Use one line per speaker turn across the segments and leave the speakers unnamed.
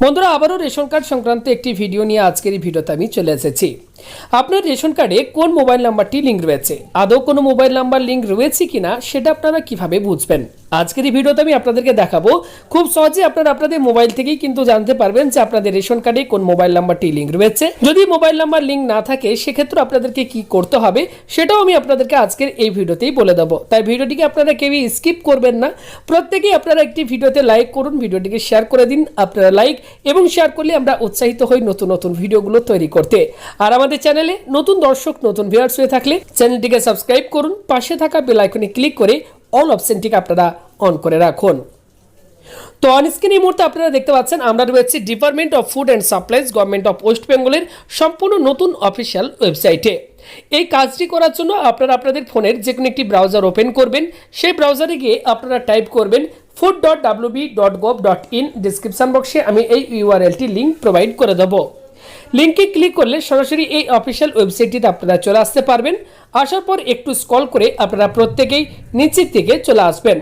বন্ধুরা আবারও ration card সংক্রান্ত একটি ভিডিও নিয়ে আজকের এই ভিডিওতে আমি চলে এসেছি। আপনার রেশন কার্ডে কোন মোবাইল নাম্বারটি লিঙ্ক রয়েছে, আদৌ কোনো মোবাইল নাম্বার লিঙ্ক রয়েছে কিনা সেটা আপনারা কিভাবে বুঝবেন আজকের এই ভিডিওতে আমি আপনাদেরকে দেখাবো। খুব সহজে আপনারা আপনাদের মোবাইল থেকেই কিন্তু জানতে পারবেন যে আপনাদের রেশন কার্ডে কোন মোবাইল নাম্বারটি লিঙ্ক রয়েছে। যদি মোবাইল নাম্বার লিঙ্ক না থাকে সেক্ষেত্রে আপনাদেরকে কি করতে হবে সেটাও আমি আপনাদেরকে আজকের এই ভিডিওতেই বলে দেবো। তাই ভিডিওটিকে আপনারা কেউই স্কিপ করবেন না, প্রত্যেকেই আপনারা একটি ভিডিওতে লাইক করুন, ভিডিওটিকে শেয়ার করে দিন। আপনারা লাইক এবং শেয়ার করলে আমরা উৎসাহিত হই নতুন নতুন ভিডিওগুলো তৈরি করতে। আর আমাদের চ্যানেলে নতুন দর্শক নতুন ভিউয়ার্স হয়ে থাকলে চ্যানেলটিকে সাবস্ক্রাইব করুন, পাশে থাকা বেল আইকনে ক্লিক করে অল অপশনটিকে আপনারা অন করে রাখুন। তো অন স্ক্রিন এই মুহূর্তে আপনারা দেখতে পাচ্ছেন আমরা রয়েছে department of food and supplies government of West বেঙ্গলের সম্পূর্ণ নতুন অফিসিয়াল ওয়েবসাইটে। এই কাজটি করার জন্য আপনারা আপনাদের ফোনের যে কোনো একটি ব্রাউজার ওপেন করবেন। সেই ব্রাউজারে গিয়ে আপনারা টাইপ করবেন food.wb.gov.in। ডিসক্রিপশন বক্সে আমি এই ইউআরএলটি লিঙ্ক প্রোভাইড করে দেবো। লিঙ্কে ক্লিক করলে সরাসরি এই অফিসিয়াল ওয়েবসাইটটিতে আপনারা চলে আসতে পারবেন। আসার পর একটু স্ক্রল করে আপনারা প্রত্যেকেই নিচের দিকে চলে আসবেন।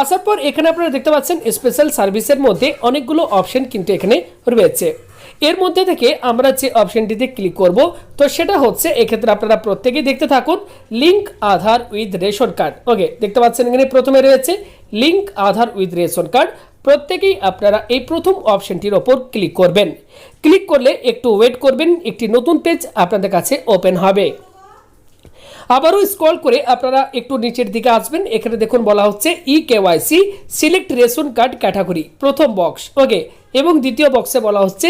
আসার পর এখানে আপনারা দেখতে পাচ্ছেন স্পেশাল সার্ভিসের মধ্যে অনেকগুলো অপশন কিন্তু এখানে রয়েছে। এর মধ্যে থেকে আমরা যে অপশনটিতে ক্লিক করব তো সেটা হচ্ছে, এক্ষেত্রে আপনারা প্রত্যেকেই দেখতে থাকুন link Aadhaar with ration card. Okay, দেখতে পাচ্ছেন এখানে প্রথমে রয়েছে link Aadhaar with ration card. প্রত্যেকেই আপনারা এই প্রথম অপশনটির ওপর ক্লিক করবেন। ক্লিক করলে একটু ওয়েট করবেন, একটি নতুন পেজ আপনাদের কাছে ওপেন হবে। আবারও স্ক্রল করে আপনারা একটু নিচের দিকে আসবেন। এখানে দেখুন বলা হচ্ছে EKYC select ration card category, প্রথম বক্স। ওকে, এবং দ্বিতীয় বক্সে বলা হচ্ছে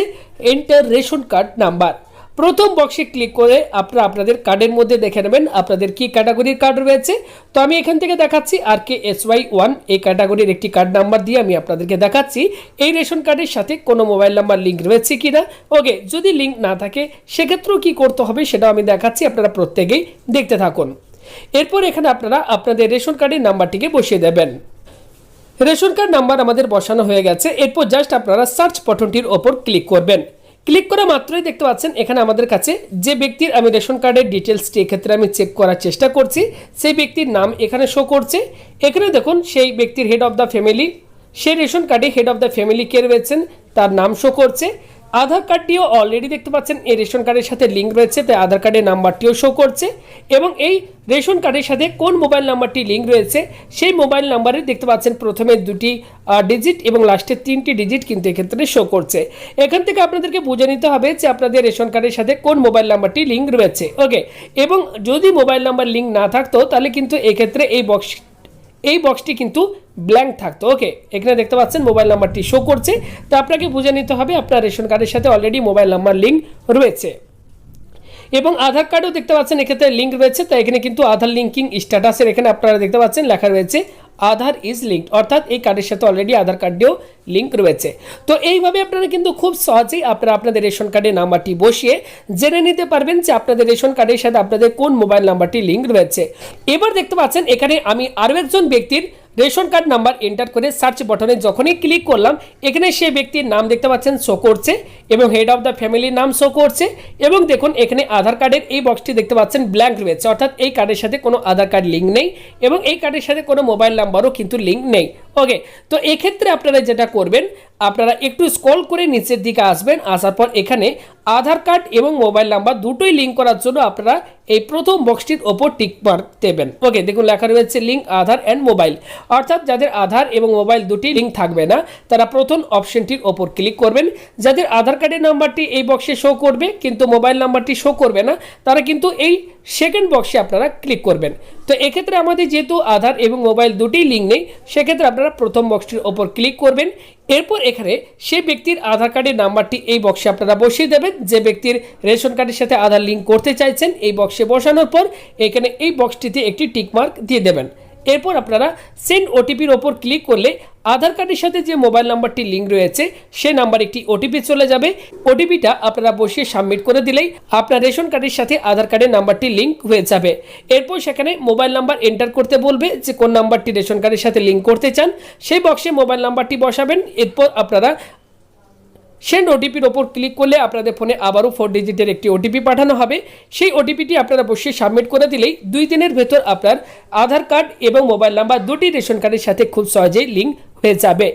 এন্টার রেশন কার্ড নাম্বার। প্রথম বক্সে ক্লিক করে আপনারা আপনাদের কার্ডের মধ্যে দেখে নেবেন আপনাদের কি ক্যাটাগরির কার্ড রয়েছে। তো আমি এখান থেকে দেখাচ্ছি RKSY1 এই ক্যাটাগরির একটি কার্ড নাম্বার দিয়ে আমি আপনাদেরকে দেখাচ্ছি এই রেশন কার্ডের সাথে কোনো মোবাইল নাম্বার লিঙ্ক রয়েছে কিনা। ওকে, যদি লিঙ্ক না থাকে সেক্ষেত্রেও কি করতে হবে সেটাও আমি দেখাচ্ছি, আপনারা প্রত্যেকেই দেখতে থাকুন। এরপর এখানে আপনারা আপনাদের রেশন কার্ডের নাম্বারটিকে বসিয়ে দেবেন। রেশন কার্ড নাম্বার আমাদের বসানো হয়ে গেছে। এরপর জাস্ট আপনারা সার্চ বাটনটির ওপর ক্লিক করবেন। ক্লিক করা মাত্রই দেখতে পাচ্ছেন এখানে আমাদের কাছে যে ব্যক্তির আমি রেশন কার্ডের ডিটেলসটি এক্ষেত্রে আমি চেক করার চেষ্টা করছি সেই ব্যক্তির নাম এখানে শো করছে। এখানে দেখুন সেই ব্যক্তির হেড অফ দ্য ফ্যামিলি, সেই রেশন কার্ডে হেড অফ দ্য ফ্যামিলি কে রয়েছেন তার নাম শো করছে। আধার কার্ডটিও অলরেডি দেখতে পাচ্ছেন এই রেশন কার্ডের সাথে লিঙ্ক রয়েছে, তাই আধার কার্ডের নাম্বারটিও শো করছে। এবং এই রেশন কার্ডের সাথে কোন মোবাইল নাম্বারটি লিঙ্ক রয়েছে সেই মোবাইল নাম্বারে দেখতে পাচ্ছেন প্রথমে 2টি ডিজিট এবং লাস্টের 3টি ডিজিট কিন্তু এক্ষেত্রে শো করছে। এখান থেকে আপনাদেরকে বুঝে নিতে হবে যে আপনাদের রেশন কার্ডের সাথে কোন মোবাইল নাম্বারটি লিঙ্ক রয়েছে। ওকে, এবং যদি মোবাইল নাম্বার লিঙ্ক না থাকতো তাহলে কিন্তু এক্ষেত্রে এই বক্সটি কিন্তু ব্ল্যাঙ্ক থাকতো। ওকে, এখানে দেখতে পাচ্ছেন মোবাইল নাম্বারটি শো করছে, তো আপনাকে বুঝে নিতে হবে আপনার রেশন কার্ডের সাথে অলরেডি মোবাইল নাম্বার লিঙ্ক রয়েছে। এবং আধার কার্ডও দেখতে পাচ্ছেন এক্ষেত্রে লিঙ্ক রয়েছে, তাই এখানে কিন্তু আধার লিঙ্কিং স্ট্যাটাসের এখানে আপনারা দেখতে পাচ্ছেন লেখা রয়েছে আধার ইজ লিঙ্কড, অর্থাৎ এই কার্ডের সাথে অলরেডি আধার কার্ডেও লিঙ্ক রয়েছে। তো এইভাবে আপনারা কিন্তু খুব সহজেই আপনারা আপনাদের রেশন কার্ডের নাম্বারটি বসিয়ে জেনে নিতে পারবেন যে আপনাদের রেশন কার্ডের সাথে আপনাদের কোন মোবাইল নাম্বারটি লিঙ্ক রয়েছে। এবার দেখতে পাচ্ছেন এখানে আমি আরও একজন ব্যক্তির রেশন কার্ড নাম্বার এন্টার করে সার্চ বাটনে যখনই ক্লিক করলাম এখানে সেই ব্যক্তির নাম দেখতে পাচ্ছেন শো করছে এবং হেড অফ দ্য ফ্যামিলির নাম শো করছে। এবং দেখুন এখানে আধার কার্ডের এই বক্সটি দেখতে পাচ্ছেন ব্ল্যাঙ্ক রয়েছে, অর্থাৎ এই কার্ডের সাথে কোনো আধার কার্ড লিঙ্ক নেই এবং এই কার্ডের সাথে কোনো মোবাইল নাম্বারও কিন্তু লিঙ্ক নেই। ওকে, তো এক্ষেত্রে আপনারা যেটা করবেন আপনারা একটু স্ক্রল করে নিচের দিকে আসবেন। আসার পর এখানে আধার কার্ড এবং মোবাইল নাম্বার দুটোই লিঙ্ক করার জন্য আপনারা এই প্রথম বক্সটির ওপর টিক মার্ক দেবেন। ওকে, দেখুন লেখা রয়েছে লিঙ্ক আধার অ্যান্ড মোবাইল, অর্থাৎ যাদের আধার এবং মোবাইল দুটি লিঙ্ক থাকবে না তারা প্রথম অপশনটির ওপর ক্লিক করবেন। যাদের আধার কার্ডের নাম্বারটি এই বক্সে শো করবে কিন্তু মোবাইল নাম্বারটি শো করবে না তারা কিন্তু এই সেকেন্ড বক্সে আপনারা ক্লিক করবেন। তো এক্ষেত্রে আমাদের যেহেতু আধার এবং মোবাইল দুটিই লিঙ্ক নেই সেক্ষেত্রে আপনারা প্রথম বক্সটির ওপর ক্লিক করবেন। এরপর এখানে সেই ব্যক্তির আধার কার্ডের নাম্বারটি এই বক্সে আপনারা বসিয়ে দেবেন। যে ব্যক্তির রেশন কার্ডের সাথে আধার লিঙ্ক করতে চাইছেন এই বক্সে বসানোর পর এখানে এই বক্সটিতে একটি টিকমার্ক দিয়ে দেবেন। এরপর আপনারা সেন্ড ওটিপির ওপর ক্লিক করলে আধার কার্ডের সাথে যে মোবাইল নাম্বারটি লিঙ্ক রয়েছে সে নাম্বার একটি ওটিপি চলে যাবে। ওটিপিটা আপনারা বসিয়ে সাবমিট করে দিলেই আপনার রেশন কার্ডের সাথে আধার কার্ডের নাম্বারটি লিঙ্ক হয়ে যাবে। এরপর সেখানে মোবাইল নাম্বার এন্টার করতে বলবে যে কোন নাম্বারটি রেশন কার্ডের সাথে লিঙ্ক করতে চান, সেই বক্সে মোবাইল নাম্বারটি বসাবেন। এরপর আপনারা সেন্ড ওটিপির ওপর ক্লিক করলে আপনাদের ফোনে আবারও 4 ডিজিটের একটি ওটিপি পাঠানো হবে। সেই ওটিপিটি আপনারা বসে সাবমিট করে দিলেই 2 দিনের ভেতর আপনার আধার কার্ড এবং মোবাইল নাম্বার দুটি রেশন কার্ডের সাথে খুব সহজেই লিঙ্ক হয়ে যাবে।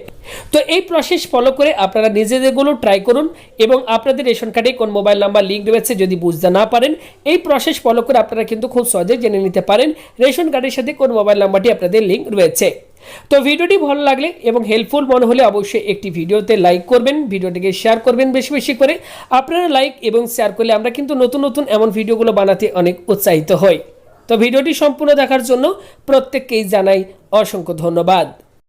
তো এই প্রসেস ফলো করে আপনারা নিজেদেরগুলো ট্রাই করুন এবং আপনাদের রেশন কার্ডে কোন মোবাইল নাম্বার লিঙ্ক রয়েছে যদি বুঝতে না পারেন, এই প্রসেস ফলো করে আপনারা কিন্তু খুব সহজেই জেনে নিতে পারেন রেশন কার্ডের সাথে কোন মোবাইল নাম্বারটি আপনাদের লিঙ্ক রয়েছে। তো ভিডিওটি ভালো লাগলে এবং হেল্পফুল মনে হলে অবশ্যই একটি ভিডিওতে লাইক করবেন, ভিডিওটিকে শেয়ার করবেন বেশি বেশি করে। আপনারা লাইক এবং শেয়ার করলে আমরা কিন্তু নতুন নতুন এমন ভিডিওগুলো বানাতে অনেক উৎসাহিত হই। তো ভিডিওটি সম্পূর্ণ দেখার জন্য প্রত্যেককেই জানাই অসংখ্য ধন্যবাদ।